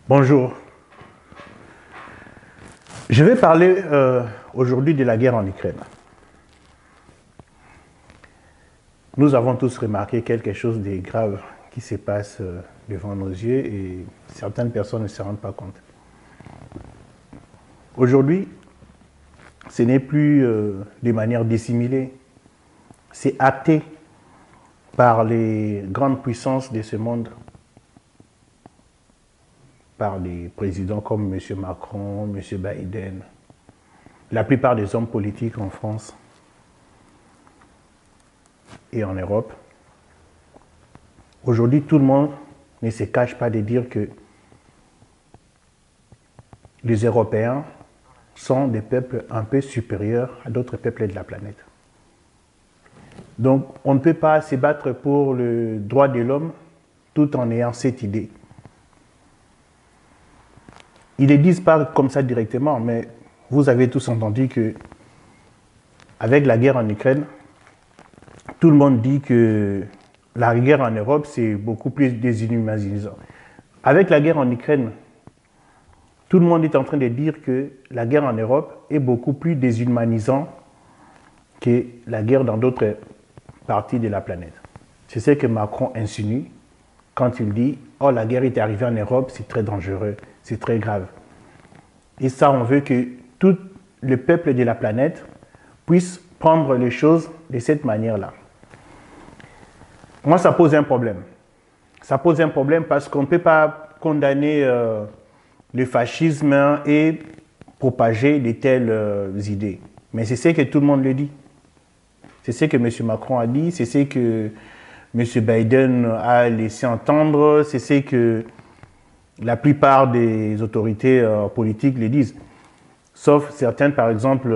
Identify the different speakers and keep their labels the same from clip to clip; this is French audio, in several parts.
Speaker 1: Bonjour. Je vais parler aujourd'hui de la guerre en Ukraine. Nous avons tous remarqué quelque chose de grave qui se passe devant nos yeux et certaines personnes ne se rendent pas compte. Aujourd'hui, ce n'est plus de manière dissimulée, c'est acté par les grandes puissances de ce monde, par des présidents comme M. Macron, M. Biden, la plupart des hommes politiques en France et en Europe. Aujourd'hui, tout le monde ne se cache pas de dire que les Européens sont des peuples un peu supérieurs à d'autres peuples de la planète. Donc, on ne peut pas se battre pour le droit de l'homme tout en ayant cette idée. Ils ne le disent pas comme ça directement, mais vous avez tous entendu que, avec la guerre en Ukraine, tout le monde dit que la guerre en Europe, c'est beaucoup plus déshumanisant. Avec la guerre en Ukraine, tout le monde est en train de dire que la guerre en Europe est beaucoup plus déshumanisant que la guerre dans d'autres parties de la planète. C'est ce que Macron insinue quand il dit « Oh, la guerre est arrivée en Europe, c'est très dangereux, c'est très grave. » Et ça, on veut que tout le peuple de la planète puisse prendre les choses de cette manière-là. Moi, ça pose un problème. Ça pose un problème parce qu'on ne peut pas condamner le fascisme et propager de telles idées. Mais c'est ce que tout le monde le dit. C'est ce que M. Macron a dit, c'est ce que M. Biden a laissé entendre, c'est ce que la plupart des autorités politiques le disent. Sauf certaines, par exemple,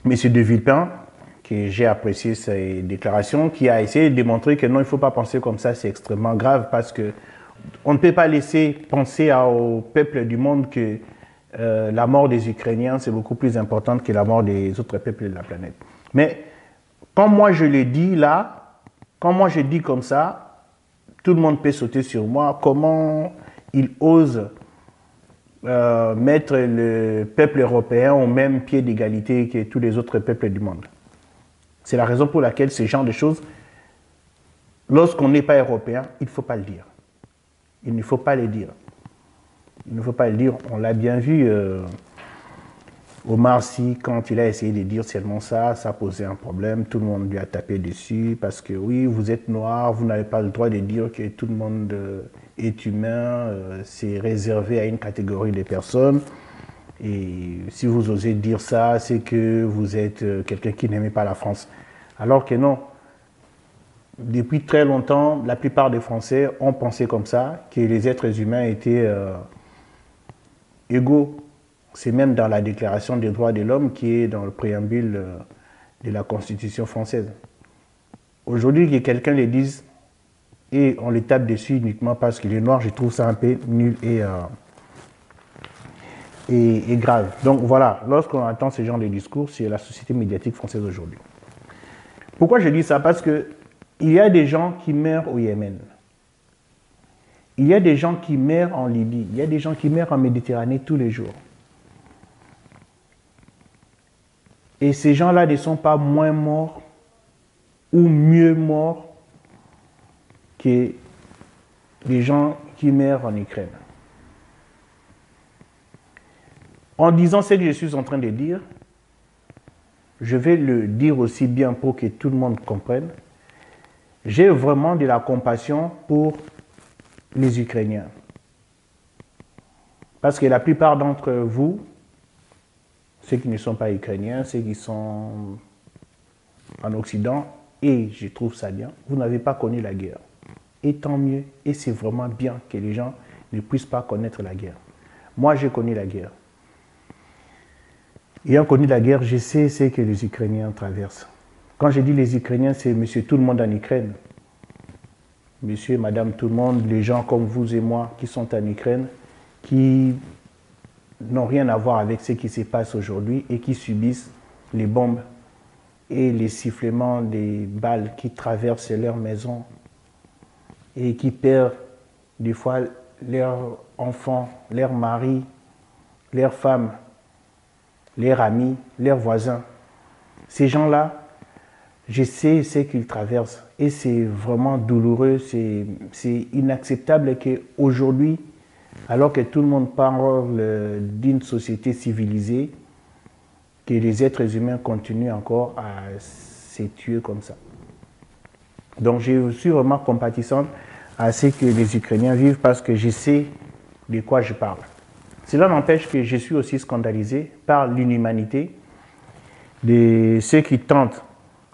Speaker 1: M. De Villepin, que j'ai apprécié ses déclarations, qui a essayé de démontrer que non, il ne faut pas penser comme ça, c'est extrêmement grave, parce que on ne peut pas laisser penser au peuple du monde que la mort des Ukrainiens, c'est beaucoup plus importante que la mort des autres peuples de la planète. Mais quand moi je le dis là, quand moi je dis comme ça, tout le monde peut sauter sur moi. Comment il ose mettre le peuple européen au même pied d'égalité que tous les autres peuples du monde? C'est la raison pour laquelle ce genre de choses, lorsqu'on n'est pas européen, il ne faut pas le dire. Il ne faut pas le dire. Il ne faut pas le dire. On l'a bien vu, Omar Sy, quand il a essayé de dire seulement ça, ça posait un problème. Tout le monde lui a tapé dessus parce que oui, vous êtes noir, vous n'avez pas le droit de dire que tout le monde est humain. C'est réservé à une catégorie de personnes. Et si vous osez dire ça, c'est que vous êtes quelqu'un qui n'aimait pas la France. Alors que non. Depuis très longtemps, la plupart des Français ont pensé comme ça, que les êtres humains étaient égaux. C'est même dans la Déclaration des droits de l'homme qui est dans le préambule de la Constitution française. Aujourd'hui, que quelqu'un le dise et on le tape dessus uniquement parce qu'il est noir, je trouve ça un peu nul et grave. Donc voilà, lorsqu'on entend ce genre de discours, c'est la société médiatique française aujourd'hui. Pourquoi je dis ça? Parce que il y a des gens qui meurent au Yémen. Il y a des gens qui meurent en Libye. Il y a des gens qui meurent en Méditerranée tous les jours. Et ces gens-là ne sont pas moins morts ou mieux morts que les gens qui meurent en Ukraine. En disant ce que je suis en train de dire, je vais le dire aussi bien pour que tout le monde comprenne. J'ai vraiment de la compassion pour les Ukrainiens. Parce que la plupart d'entre vous, ceux qui ne sont pas Ukrainiens, ceux qui sont en Occident, et je trouve ça bien, vous n'avez pas connu la guerre. Et tant mieux, et c'est vraiment bien que les gens ne puissent pas connaître la guerre. Moi, j'ai connu la guerre. Ayant connu la guerre, je sais ce que les Ukrainiens traversent. Quand je dis les Ukrainiens, c'est monsieur tout le monde en Ukraine. Monsieur et madame tout le monde, les gens comme vous et moi qui sont en Ukraine, qui n'ont rien à voir avec ce qui se passe aujourd'hui et qui subissent les bombes et les sifflements des balles qui traversent leur maison et qui perdent des fois leurs enfants, leurs maris, leurs femmes, leurs amis, leurs voisins. Ces gens-là, je sais ce qu'ils traversent et c'est vraiment douloureux, c'est inacceptable qu'aujourd'hui, alors que tout le monde parle d'une société civilisée, que les êtres humains continuent encore à se tuer comme ça. Donc je suis vraiment compatissante à ce que les Ukrainiens vivent parce que je sais de quoi je parle. Cela n'empêche que je suis aussi scandalisé par l'inhumanité de ceux qui tentent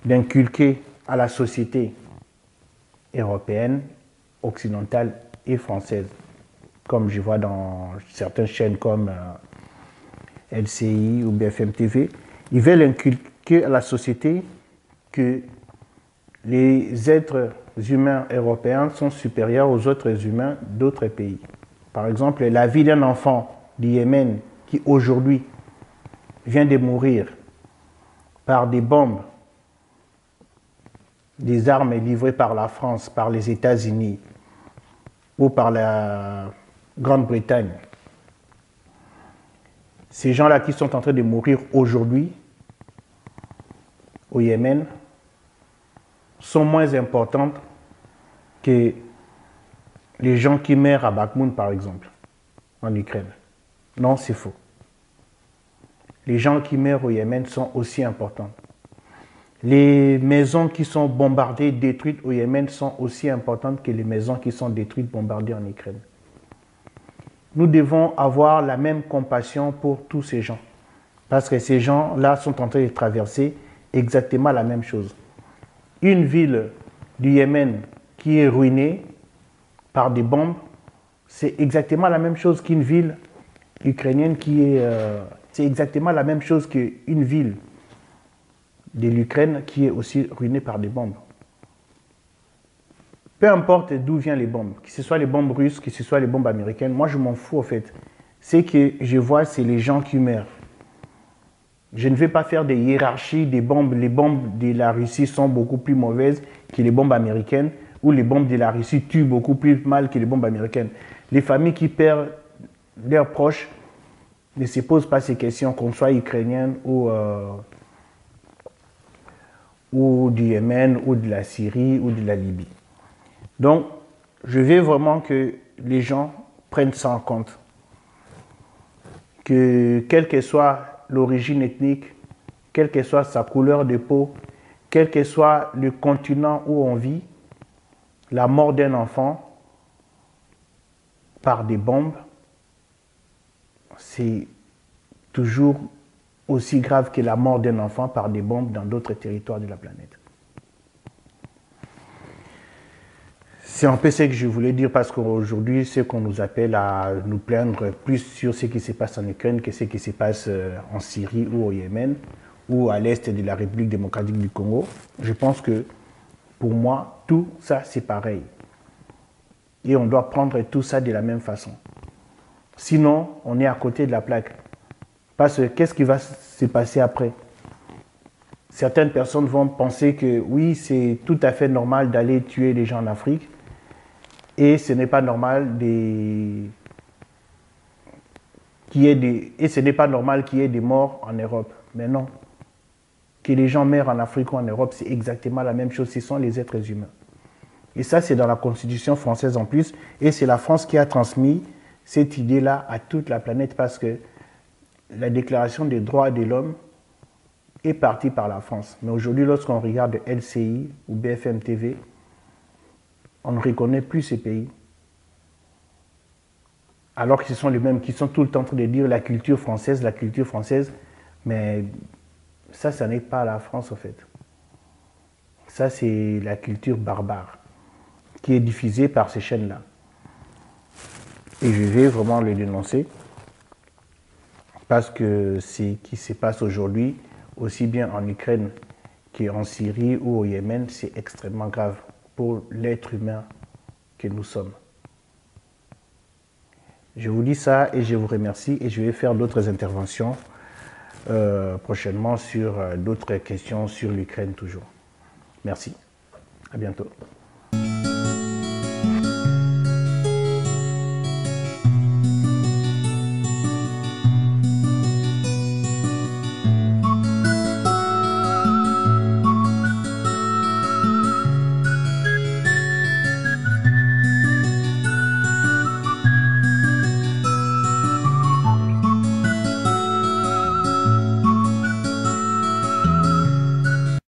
Speaker 1: d'inculquer à la société européenne, occidentale et française, comme je vois dans certaines chaînes comme LCI ou BFM TV, ils veulent inculquer à la société que les êtres humains européens sont supérieurs aux autres humains d'autres pays. Par exemple, la vie d'un enfant du Yémen qui aujourd'hui vient de mourir par des bombes, des armes livrées par la France, par les États-Unis ou par la Grande-Bretagne. Ces gens-là qui sont en train de mourir aujourd'hui au Yémen sont moins importantes que les gens qui meurent à Bakhmoun, par exemple, en Ukraine. Non, c'est faux. Les gens qui meurent au Yémen sont aussi importants. Les maisons qui sont bombardées, détruites au Yémen sont aussi importantes que les maisons qui sont détruites, bombardées en Ukraine. Nous devons avoir la même compassion pour tous ces gens. Parce que ces gens-là sont en train de traverser exactement la même chose. Une ville du Yémen qui est ruinée par des bombes, c'est exactement la même chose qu'une ville ukrainienne qui est... c'est exactement la même chose qu'une ville de l'Ukraine qui est aussi ruinée par des bombes. Peu importe d'où viennent les bombes, que ce soit les bombes russes, que ce soit les bombes américaines, moi je m'en fous en fait. Ce que je vois, c'est les gens qui meurent. Je ne vais pas faire des hiérarchies des bombes. Les bombes de la Russie sont beaucoup plus mauvaises que les bombes américaines, ou les bombes de la Russie tuent beaucoup plus mal que les bombes américaines. Les familles qui perdent leurs proches ne se posent pas ces questions, qu'on soit ukrainienne ou du Yémen, ou de la Syrie, ou de la Libye. Donc, je veux vraiment que les gens prennent ça en compte. Que quelle que soit l'origine ethnique, quelle que soit sa couleur de peau, quel que soit le continent où on vit, la mort d'un enfant par des bombes, c'est toujours aussi grave que la mort d'un enfant par des bombes dans d'autres territoires de la planète. C'est un peu ce que je voulais dire parce qu'aujourd'hui, c'est qu'on nous appelle à nous plaindre plus sur ce qui se passe en Ukraine que ce qui se passe en Syrie ou au Yémen ou à l'est de la République démocratique du Congo. Je pense que pour moi, tout ça, c'est pareil. Et on doit prendre tout ça de la même façon. Sinon, on est à côté de la plaque. Parce que qu'est-ce qui va se passer après? Certaines personnes vont penser que oui, c'est tout à fait normal d'aller tuer les gens en Afrique. Et ce n'est pas normal qu'il y ait des morts en Europe. Mais non. Que les gens meurent en Afrique ou en Europe, c'est exactement la même chose. Ce sont les êtres humains. Et ça, c'est dans la Constitution française en plus. Et c'est la France qui a transmis cette idée-là à toute la planète parce que la Déclaration des droits de l'homme est partie par la France. Mais aujourd'hui, lorsqu'on regarde LCI ou BFM TV, on ne reconnaît plus ces pays. Alors que ce sont les mêmes qui sont tout le temps en train de dire la culture française, mais ça n'est pas la France en fait. Ça, c'est la culture barbare qui est diffusée par ces chaînes-là. Et je vais vraiment le dénoncer parce que ce qui se passe aujourd'hui, aussi bien en Ukraine qu'en Syrie ou au Yémen, c'est extrêmement grave pour l'être humain que nous sommes. Je vous dis ça et je vous remercie et je vais faire d'autres interventions prochainement sur d'autres questions sur l'Ukraine toujours. Merci. À bientôt.